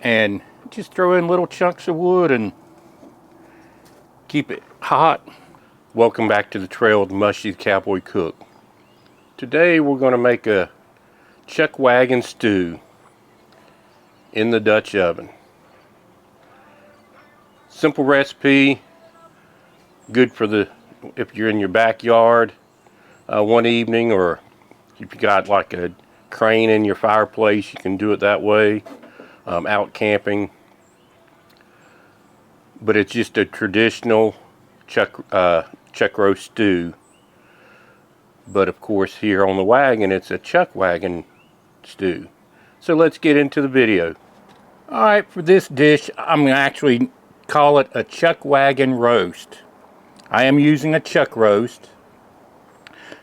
and just throw in little chunks of wood and keep it hot. Welcome back to the trail with Mushy the Cowboy Cook. Today we're going to make a Chuckwagon stew in the Dutch oven. Simple recipe, good for if you're in your backyard one evening, or if you got like a crane in your fireplace, you can do it that way. Out camping, but it's just a traditional chuck roast stew. But of course, here on the wagon, it's a Chuckwagon stew. So let's get into the video. All right, for this dish, I'm going to actually call it a Chuckwagon roast. I am using a chuck roast.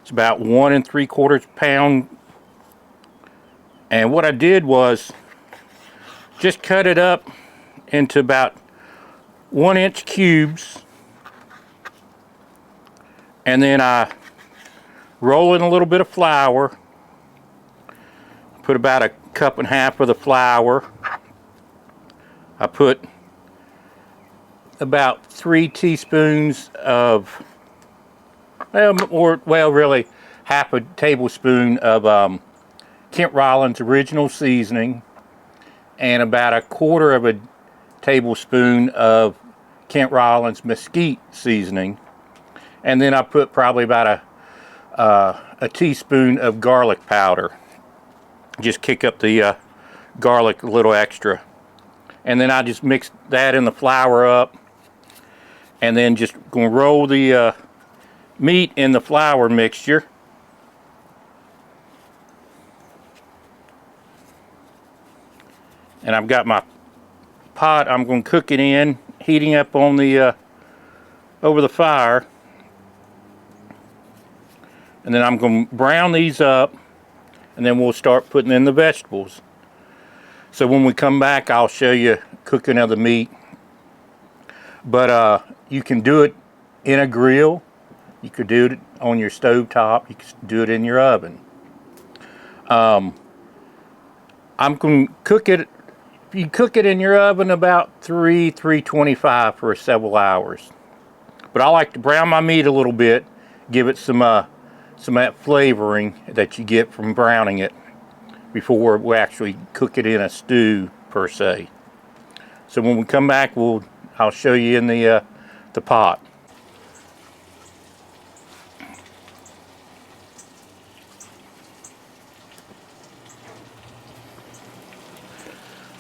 It's about 1 3/4 pound. And what I did was just cut it up into about 1-inch cubes. And then I roll in a little bit of flour. Put about 1.5 cups of the flour. I put about 3 teaspoons of, really 1/2 tablespoon of Kent Rollins original seasoning, and about 1/4 tablespoon of Kent Rollins mesquite seasoning. And then I put probably about a teaspoon of garlic powder. Just kick up the garlic a little extra. And then I just mix that in the flour up, and then just gonna roll the meat in the flour mixture. And I've got my pot I'm going to cook it in, heating up on the over the fire. And then I'm going to brown these up, and then we'll start putting in the vegetables. So when we come back, I'll show you cooking of the meat. But you can do it in a grill, you could do it on your stove top, you can do it in your oven. I'm going to cook it. You cook it in your oven about 325 for several hours. But I like to brown my meat a little bit, give it some of that flavoring that you get from browning it before we actually cook it in a stew per se. So when we come back, I'll show you in the pot.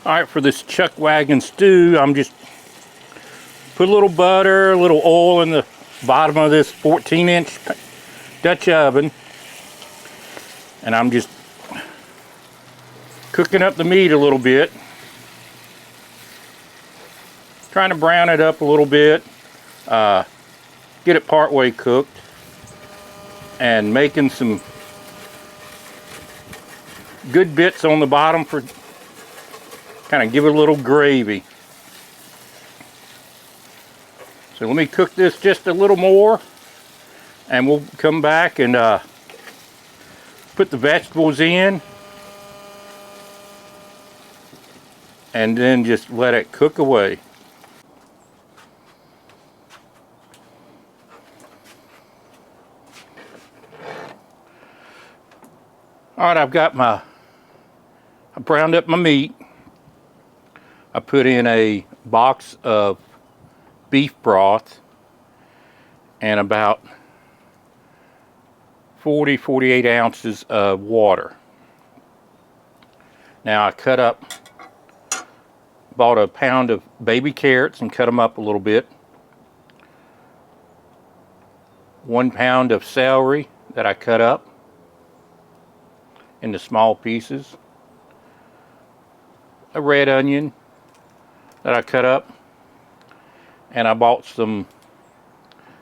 All right, for this Chuckwagon stew, I'm just put a little butter, a little oil in the bottom of this 14-inch Dutch oven, and I'm just cooking up the meat a little bit, trying to brown it up a little bit, get it partway cooked, and making some good bits on the bottom for kind of give it a little gravy. So let me cook this just a little more, and we'll come back and put the vegetables in, and then just let it cook away. All right, I browned up my meat. I put in a box of beef broth and about 48 ounces of water. Now I bought a pound of baby carrots and cut them up a little bit. 1 pound of celery that I cut up into small pieces. A red onion that I cut up, and I bought some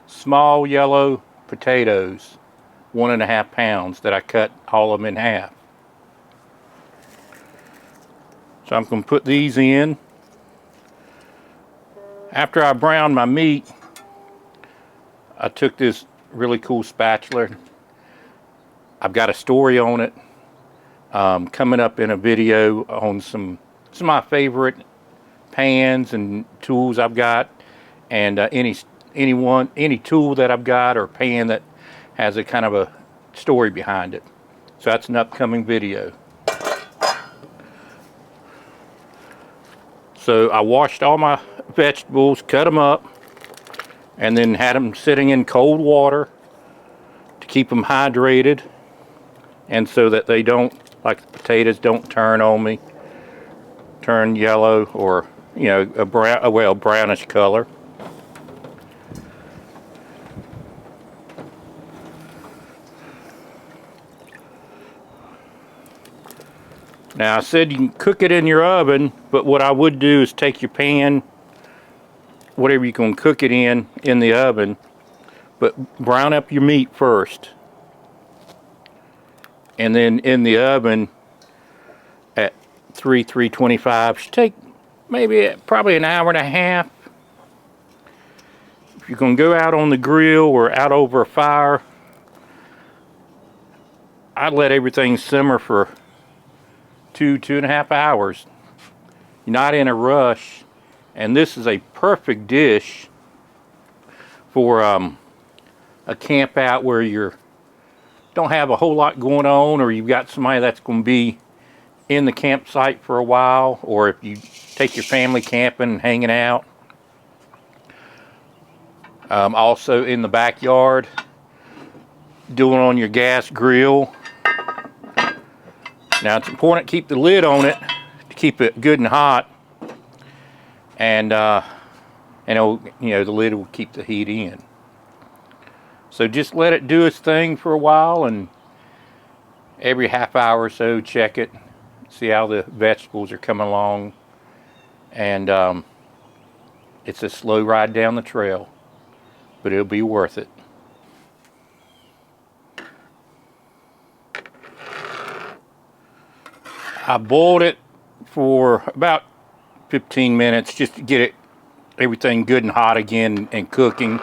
small yellow potatoes, 1.5 pounds, that I cut all of them in half. So I'm going to put these in. After I browned my meat, I took this really cool spatula. I've got a story on it coming up in a video on some of my favorite pans and tools I've got, and any tool that I've got or pan that has a kind of a story behind it. So that's an upcoming video. So I washed all my vegetables, cut them up, and then had them sitting in cold water to keep them hydrated, and so that they don't, like the potatoes, don't turn on me, turn yellow or, you know, a brownish color. Now I said you can cook it in your oven, but what I would do is take your pan, whatever you're going to cook it in the oven, but brown up your meat first. And then in the oven at 325, should take probably an hour and a half. If you're going to go out on the grill or out over a fire, I'd let everything simmer for 2.5 hours. You're not in a rush, and this is a perfect dish for a camp out where you don't have a whole lot going on, or you've got somebody that's going to be in the campsite for a while, or if you take your family camping and hanging out. Also in the backyard, doing on your gas grill. Now it's important to keep the lid on it to keep it good and hot, and it'll, you know, the lid will keep the heat in. So just let it do its thing for a while, and every half hour or so check it, see how the vegetables are coming along, and it's a slow ride down the trail, but it'll be worth it. I boiled it for about 15 minutes just to get everything good and hot again and cooking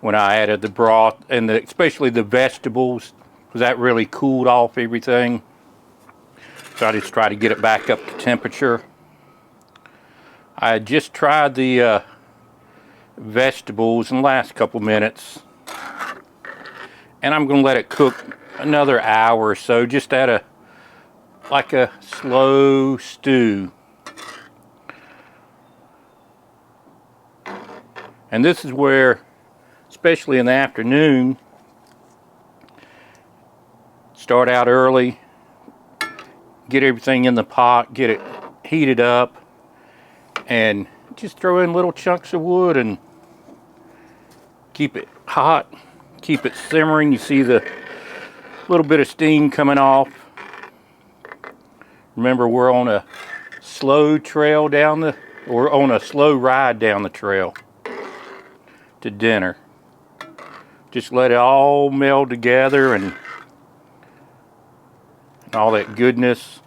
when I added the broth, and especially the vegetables, because that really cooled off everything. So I just try to get it back up to temperature. I had just tried the vegetables in the last couple minutes, and I'm going to let it cook another hour or so, just at like a slow stew. And this is where, especially in the afternoon, start out early, get everything in the pot, get it heated up, and just throw in little chunks of wood and keep it hot, keep it simmering. You see the little bit of steam coming off. Remember, we're on a slow trail or on a slow ride down the trail to dinner. Just let it all meld together, and all that goodness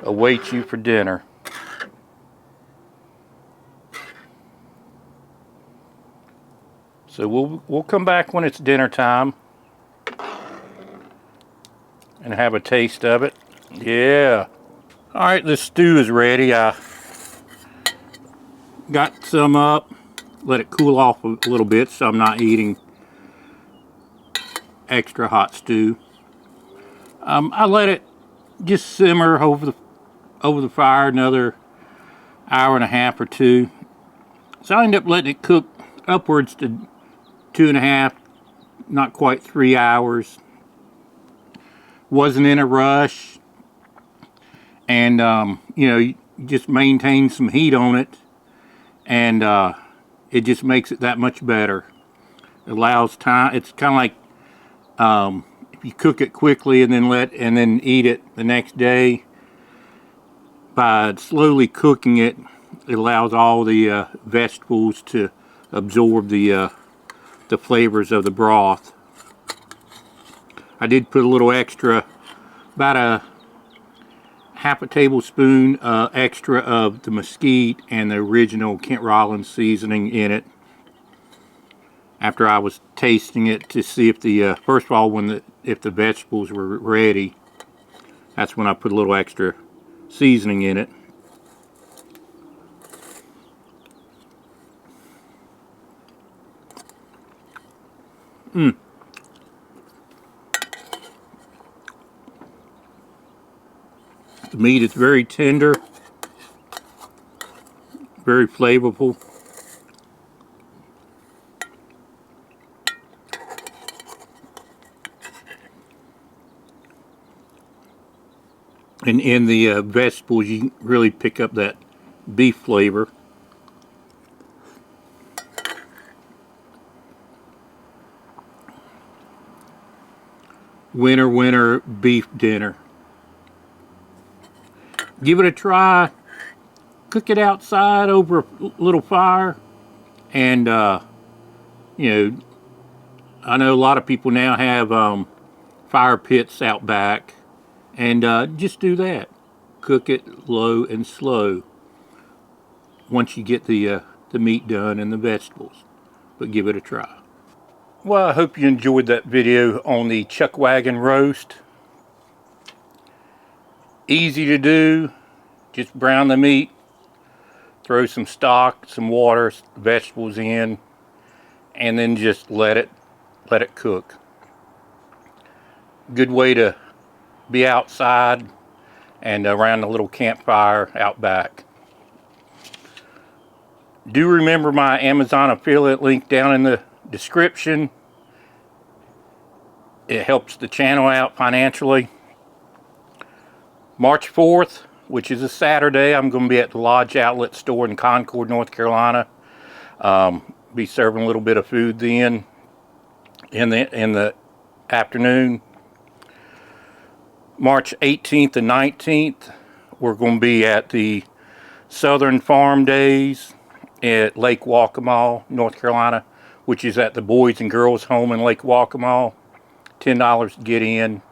awaits you for dinner. So we'll come back when it's dinner time and have a taste of it. Yeah. All right, this stew is ready. I got some up, let it cool off a little bit so I'm not eating extra hot stew. I let it just simmer over the fire another hour and a half or two. So I ended up letting it cook upwards to 2.5, not quite 3 hours. Wasn't in a rush, and you know, you just maintain some heat on it, and it just makes it that much better. It allows time. It's kind of like if you cook it quickly and then eat it the next day. By slowly cooking it, it allows all the vegetables to absorb the flavors of the broth. I did put a little extra, about a half a tablespoon extra of the mesquite and the original Kent Rollins seasoning in it, after I was tasting it to see if first of all, if the vegetables were ready. That's when I put a little extra seasoning in it. The meat is very tender, very flavorful. And in the vegetables, you can really pick up that beef flavor. Winter beef dinner. Give it a try. Cook it outside over a little fire. And, you know, I know a lot of people now have fire pits out back. And just do that. Cook it low and slow once you get the meat done and the vegetables. But give it a try. Well, I hope you enjoyed that video on the Chuckwagon roast. Easy to do. Just brown the meat, throw some stock, some water, vegetables in, and then just let it cook. Good way to be outside and around a little campfire out back. Do remember my Amazon affiliate link down in the description. It helps the channel out financially. March 4th, which is a Saturday, I'm going to be at the Lodge Outlet store in Concord, North Carolina. Be serving a little bit of food then in the afternoon. March 18th and 19th, we're going to be at the Southern Farm Days at Lake Waccamaw, North Carolina, which is at the Boys and Girls Home in Lake Waccamaw. $10 to get in.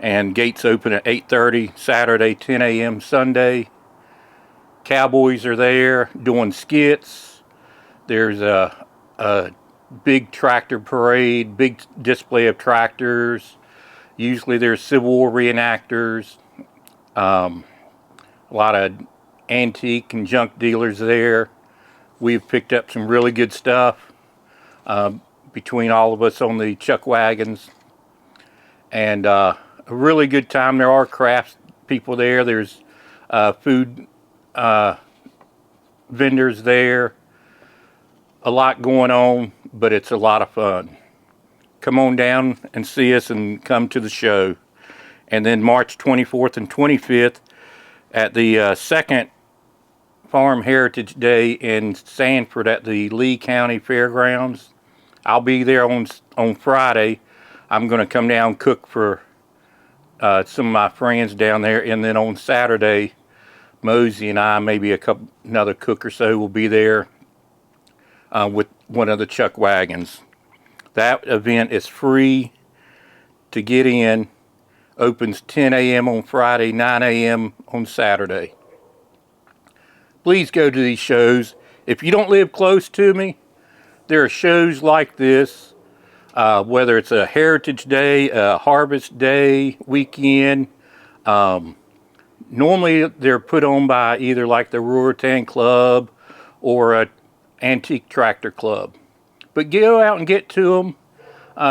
And gates open at 8:30 Saturday, 10 a.m. Sunday. Cowboys are there doing skits. There's a big tractor parade, big display of tractors. Usually there's Civil War reenactors. A lot of antique and junk dealers there. We've picked up some really good stuff between all of us on the Chuckwagons. And a really good time. There are crafts people there. There's food vendors there. A lot going on, but it's a lot of fun. Come on down and see us and come to the show. And then March 24th and 25th at the second Farm Heritage Day in Sanford at the Lee County Fairgrounds. I'll be there on Friday. I'm going to come down and cook for some of my friends down there, and then on Saturday, Mosey and I, maybe another cook or so, will be there with one of the Chuckwagons. That event is free to get in. Opens 10 a.m. on Friday, 9 a.m. on Saturday. Please go to these shows. If you don't live close to me, there are shows like this. Whether it's a Heritage Day, a Harvest Day weekend. Normally they're put on by either like the Ruritan Club or a Antique Tractor Club. But go out and get to them.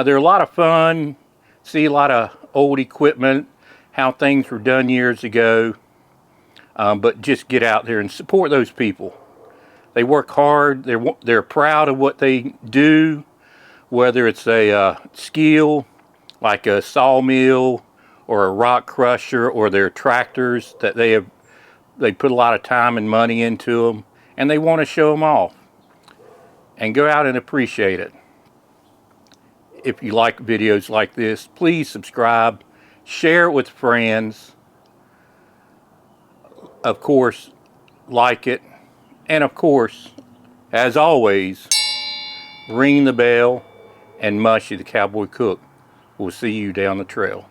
They're a lot of fun. See a lot of old equipment, how things were done years ago. But just get out there and support those people. They work hard. They're proud of what they do. Whether it's a skill like a sawmill or a rock crusher, or their tractors that they put a lot of time and money into them, and they want to show them off and go out and appreciate it. If you like videos like this, please subscribe, share it with friends, of course like it, and of course, as always, ring the bell. And Mushy the Cowboy Cook will see you down the trail.